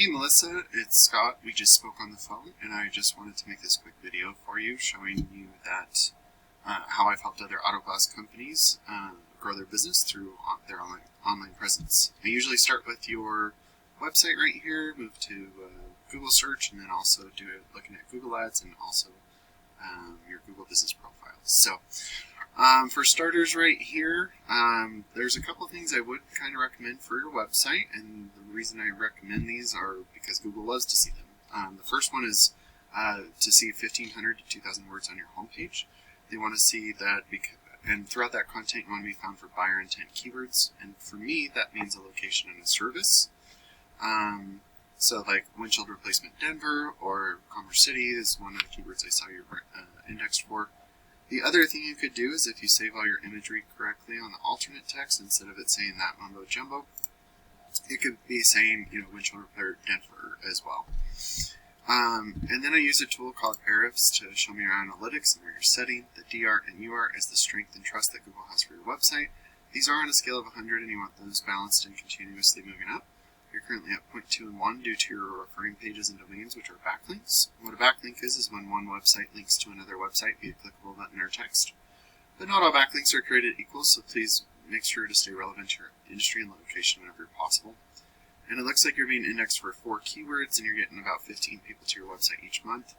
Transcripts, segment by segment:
Hey Melissa, it's Scott. We just spoke on the phone, and I just wanted to make this quick video for you showing you that how I've helped other auto glass companies grow their business through their online presence. I usually start with your website right here, move to Google search, and then also looking at Google Ads and also your Google business profiles. So for starters right here, there's a couple of things I would kind of recommend for your website, and the reason I recommend these are because Google loves to see them. The first one is to see 1,500 to 2,000 words on your homepage. They want to see that, and throughout that content you want to be found for buyer intent keywords, and for me that means a location and a service. So like windshield replacement Denver or Commerce City is one of the keywords I saw you indexed for. The other thing you could do is if you save all your imagery correctly on the alternate text, instead of it saying that mumbo jumbo, it could be saying, windshield repair Denver as well. And then I use a tool called Ahrefs to show me your analytics and where you're setting. The DR and UR is the strength and trust that Google has for your website. These are on a scale of 100, and you want those balanced and continuously moving up. You're currently at 0.2 and 1 due to your referring pages and domains, which are backlinks. What a backlink is when one website links to another website via clickable button or text. But not all backlinks are created equal, so please make sure to stay relevant to your industry and location whenever possible. And it looks like you're being indexed for 4 keywords, and you're getting about 15 people to your website each month.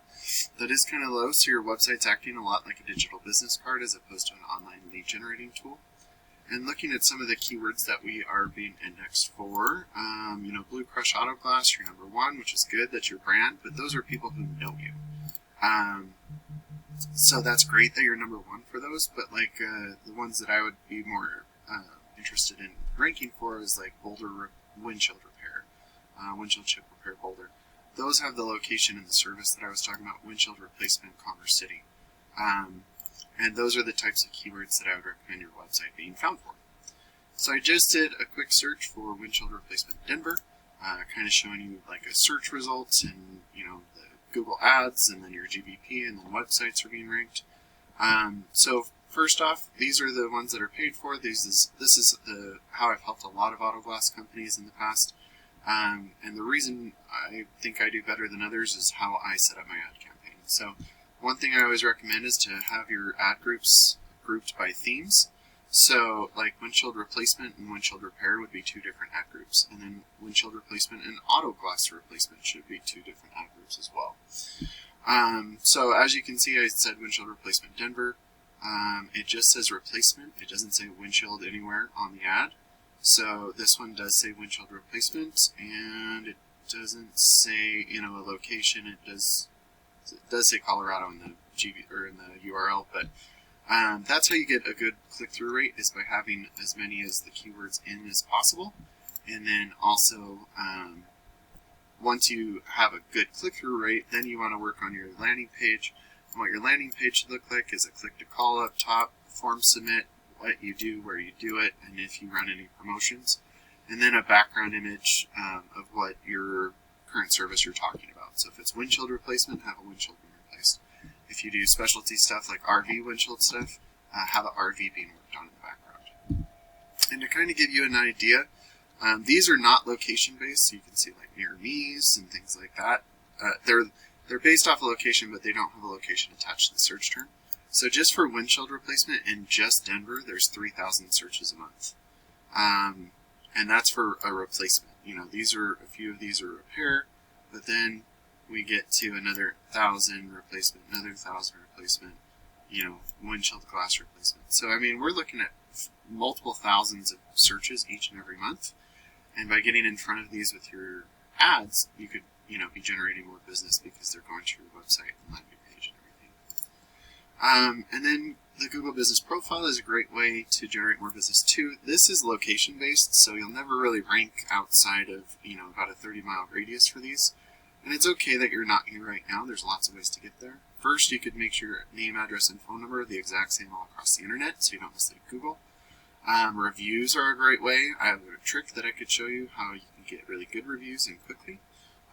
That is kind of low, so your website's acting a lot like a digital business card as opposed to an online lead generating tool. And looking at some of the keywords that we are being indexed for, Blue Crush Auto Glass, you're number 1, which is good, that's your brand, but those are people who know you. So that's great that you're number 1 for those, but the ones that I would be more interested in ranking for is like Boulder Windshield Repair, Windshield Chip Repair Boulder. Those have the location and the service that I was talking about, windshield replacement Commerce City. And those are the types of keywords that I would recommend your website being found for. So I just did a quick search for windshield replacement Denver, kind of showing you like a search results and the Google Ads, and then your GBP, and then websites are being ranked. So first off, these are the ones that are paid for. This is how I've helped a lot of auto glass companies in the past. And the reason I think I do better than others is how I set up my ad campaign. So one thing I always recommend is to have your ad groups grouped by themes. So like windshield replacement and windshield repair would be 2 different ad groups, and then windshield replacement and auto glass replacement should be 2 different ad groups as well. So as you can see, I said windshield replacement Denver. It just says replacement. It doesn't say windshield anywhere on the ad. So this one does say windshield replacement, and it doesn't say a location. It does say Colorado in the URL, but that's how you get a good click-through rate, is by having as many as the keywords in as possible. And then also, once you have a good click-through rate, then you want to work on your landing page. And what your landing page should look like is a click-to-call up top, form submit, what you do, where you do it, and if you run any promotions. And then a background image of what your current service you're talking about. So if it's windshield replacement, have a windshield being replaced. If you do specialty stuff like RV windshield stuff, have an RV being worked on in the background. And to kind of give you an idea, these are not location based, so you can see like near me's and things like that. They're based off a location, but they don't have a location attached to the search term. So just for windshield replacement in just Denver, there's 3,000 searches a month. And that's for a replacement. A few of these are repair, but then we get to another 1,000 replacement, another 1,000 replacement, windshield glass replacement. So, we're looking at multiple thousands of searches each and every month. And by getting in front of these with your ads, you could, be generating more business because they're going to your website and landing page and everything. And then the Google Business Profile is a great way to generate more business too. This is location based, so you'll never really rank outside of, about a 30-mile radius for these. And it's okay that you're not here right now. There's lots of ways to get there. First, you could make sure your name, address, and phone number are the exact same all across the internet, so you don't mislead Google. Reviews are a great way. I have a trick that I could show you how you can get really good reviews and quickly.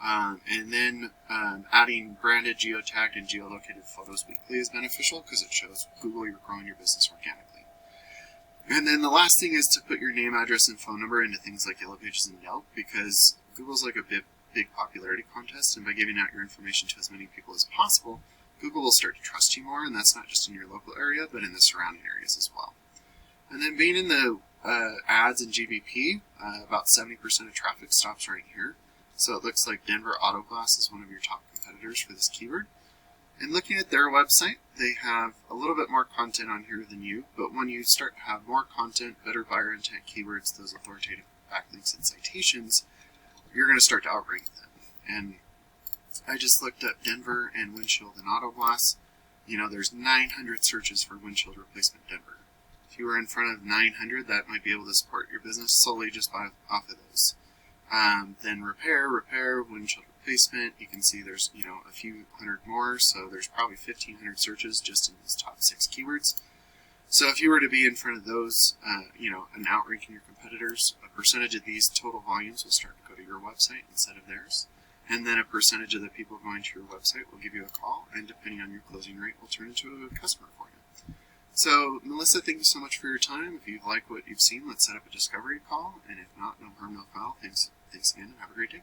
And then adding branded, geotagged, and geolocated photos weekly is beneficial because it shows Google you're growing your business organically. And then the last thing is to put your name, address, and phone number into things like Yellow Pages and Yelp, because Google's like a bit big popularity contest, and by giving out your information to as many people as possible, Google will start to trust you more, and that's not just in your local area, but in the surrounding areas as well. And then being in the ads and GBP, about 70% of traffic stops right here. So it looks like Denver Auto Glass is one of your top competitors for this keyword. And looking at their website, they have a little bit more content on here than you, but when you start to have more content, better buyer intent keywords, those authoritative backlinks and citations, you're going to start to outrank them. And I just looked up Denver and windshield and auto glass. You know, there's 900 searches for windshield replacement Denver. If you were in front of 900, that might be able to support your business solely just off of those. Then repair, windshield replacement. You can see there's, you know, a few hundred more, so there's probably 1,500 searches just in these top 6 keywords. So if you were to be in front of those, you know, and outranking your competitors, a percentage of these total volumes will start to go to your website instead of theirs. And then a percentage of the people going to your website will give you a call, and depending on your closing rate, will turn into a customer for you. So, Melissa, thank you so much for your time. If you like what you've seen, let's set up a discovery call. And if not, no harm, no foul. Thanks again, and have a great day.